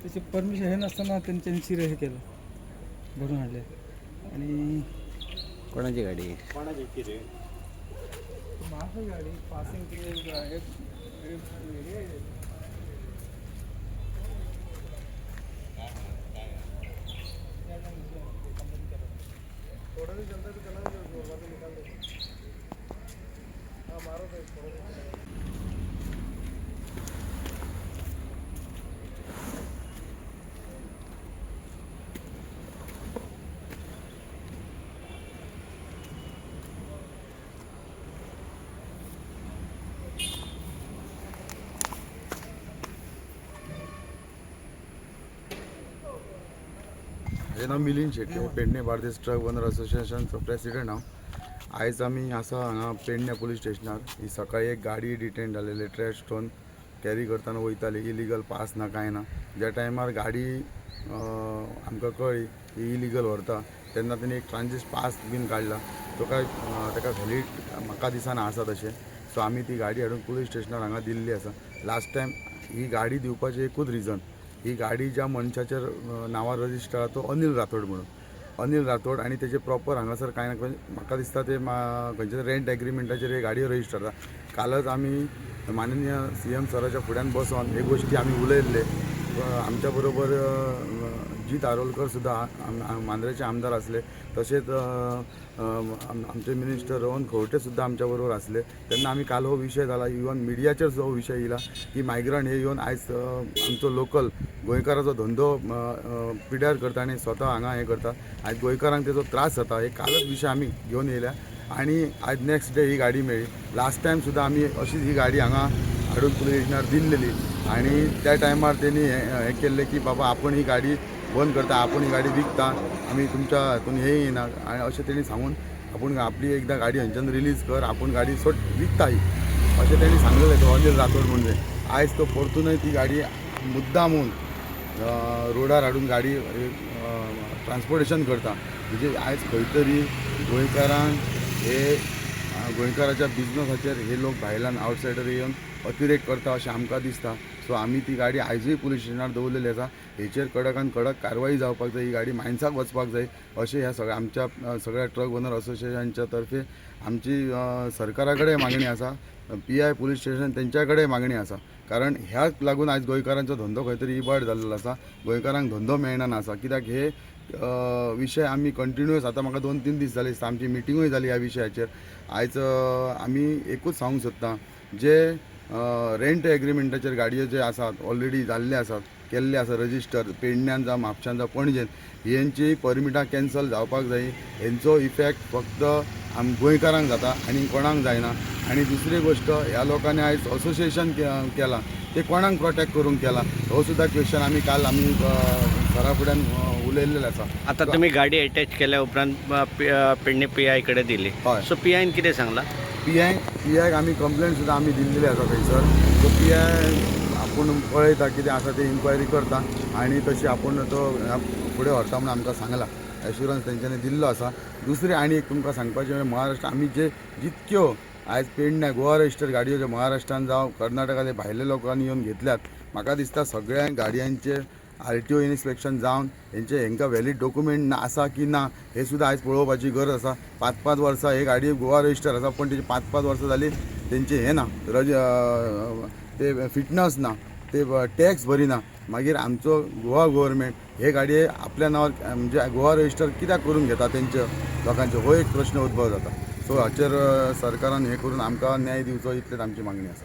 त्याचे परमिशन हे नसताना त्यांनी हे केलं, भरून आणले. आणि कोणाची गाडी? माझं गाडी पासिंग थोड़ा भी चलता तो चला निकाल दे. हाँ मारो तो माझें नाव मिलिंद शेट्टी, पेडणे बार्देस ट्रक ओनर असोसिएशनचो प्रेसिडेंट हांव. आयज आमी आसा हांगा पेडणे पुलीस स्टेशनार. ही सकाळी एक गाडी डिटेन जालेली, ट्रॅश स्टोन कॅरी करताना वयताली, इलिगल पास ना कांय ना. ज्या टायमार गाडी आमकां कळ्ळी ही इलिगल व्हरता तेन्ना तेणी एक ट्रांजिट पास बीन काडला. ताका व्हॅलीड म्हाका दिसना आसा तशें. सो आमी ती गाडी हाडून पुलीस स्टेशनार हांगा दिल्ली आसा. लास्ट टायम ही गाडी दिवपाचें एकूच रिजन, ही गाडी ज्या मनशाच्या नांवार रजिस्टर आहा तो अनिल राठोड म्हणून. अनिल राठोड आनी तेजे प्रॉपर हांगासर कांय ना, म्हाका दिसता ते खंयच्या रेंट एग्रीमेंटाचेर हे गाडयो रजिस्टर आसा. कालच आमी माननीय CM सराच्या फुड्यान बसून हे गोश्टी आमी उलयल्ले. आमच्या बरोबर जीत आरोलकर सुद्दां मांद्रेचे आमदार आसले, तशेंच आमचे मिनिस्टर रोहन खंवटे सुद्दां आमच्या बरोबर आसले. तेन्ना आमी काल हो विशय जाला, इवन मिडियाचेर जो विशय येयला की मायग्रंट हे येवन आयज आमचो लोकल गोंयकाराचो धंदो पिड्यार करता आनी स्वता हांगा हे करता. आयज गोंयकारांक तेजो त्रास जाता, हे कालच विशय आमी घेवन येयल्या. आनी आयज नेक्स्ट डे ही गाडी मेळ्ळी. लास्ट टायम सुद्दां आमी अशीच ही गाडी हांगा हाडून पुलीस स्टेशनार दिल्लेली आनी त्या टायमार तेणी हे केल्लें की बाबा आपण ही गाडी बंद करता, आपण ही गाडी विकता, आमी तुमच्या हातून हे येना आनी अशें तेणी सांगून आपूण आपली एकदां गाडी हांच्यान रिलीज कर, आपूण गाडी विकता ही अशें तेणी सांगलेलें तो अनिल राठोड म्हणजे. आयज तो परतूनय ती गाडी मुद्दामून रोडार हाडून गाडी ट्रान्सपोर्टेशन करता. म्हणजे आयज खंय तरी गोंयकारांक हे गोंयकाराच्या बिजनसाचेर हे लोक भायल्यान आवटसायडर येवन अतिरेक करता अशें आमकां दिसता. सो आमी ती गाडी आयजूय पुलीस स्टेशनार दवरलेली आसा. हेचेर कडकान कडक कारवाई जावपाक जाय, ही गाडी मायन्साक वचपाक जाय अशें ह्या आमच्या सगळ्या ट्रक ओनर असोसिएशनच्या तर्फे आमची सरकारा कडेन मागणी आसा. PI पुलीस स्टेशन तेंच्या कडेन मागणी आसा. कारण ह्याच लागून आयज गोंयकारांचो धंदो खंय तरी इबाड जाल्लो आसा, गोंयकारांक धंदो मेळना आसा. कित्याक हे विशय आमी कंटिन्युअस आतां म्हाका 2-3 दीस जाले दिसता आमची मिटिंगूय जाली ह्या विशयाचेर. आयज आमी एकूच सांगूंक सोदता, जे रेंट एग्रीमेंटाचेर गाडयो जे आसात ऑलरेडी जाल्ले आसात, केल्ले आसा रजिस्टर पेडण्यान जावं म्हापशान जावं पणजेन, हेंची परमिटां कॅन्सल जावपाक जाय. हेंचो इफेक्ट फक्त गोंयकारांक जाता आनी कोणाक जायना. आनी दुसरी गोश्ट, ह्या लोकांनी आयज असोसिएशन केलां ते कोणाक प्रोटेक्ट करूंक केला हो सुद्दां क्वेश्चन आमी काल आमी सरा फुड्यान उलयल्लें आसा. आता तुम्ही गाडी अटॅच केल्या उपरांत पेडणे PI कडे दिली. हय. सो PI कितें सांगला? PI आमी कंप्लेंट सुद्दां आमी दिल्लेली आसा थंयसर. सो PI आपूण पळयता कितें आसा तें इन्क्वायरी करता आनी तशी आपूण तो फुडें व्हरता म्हणून आमकां सांगला, एश्युरन्स तेंच्यांनी दिल्लो आसा. दुसरी आनी एक तुमकां सांगपाचें म्हणजे महाराष्ट्र आमी जितक्यो आयज पेडण्या गोवा रजिस्टर गाडयो ज्यो महाराष्ट्रान जावं कर्नाटकाचे भायले लोकांनी येवन घेतल्यात, म्हाका दिसता सगळ्या गाडयांचे RTO इन्स्पेक्शन जावन हेंका वॅलीड डॉक्युमेंट आसा की ना हे सुद्दां आयज पळोवपाची गरज आसा. 5-5 वर्सां हे गाडयो गोवा रजिस्टर आसा, पण तेची 5-5 वर्सां जाली तेंचे हे ना, ते फिटनस ना, ते टॅक्स भरिना. मागीर आमचो गोवा गव्हर्मेंट हे गाडये आपल्या नांवार म्हणजे गोवा रजिस्टर कित्याक करून घेता तेंच्या लोकांचे, हो एक प्रश्न उद्भव जाता. सो हाचेर सरकारान हे करून आमकां न्याय दिवचो इतलेच आमची मागणी आसा.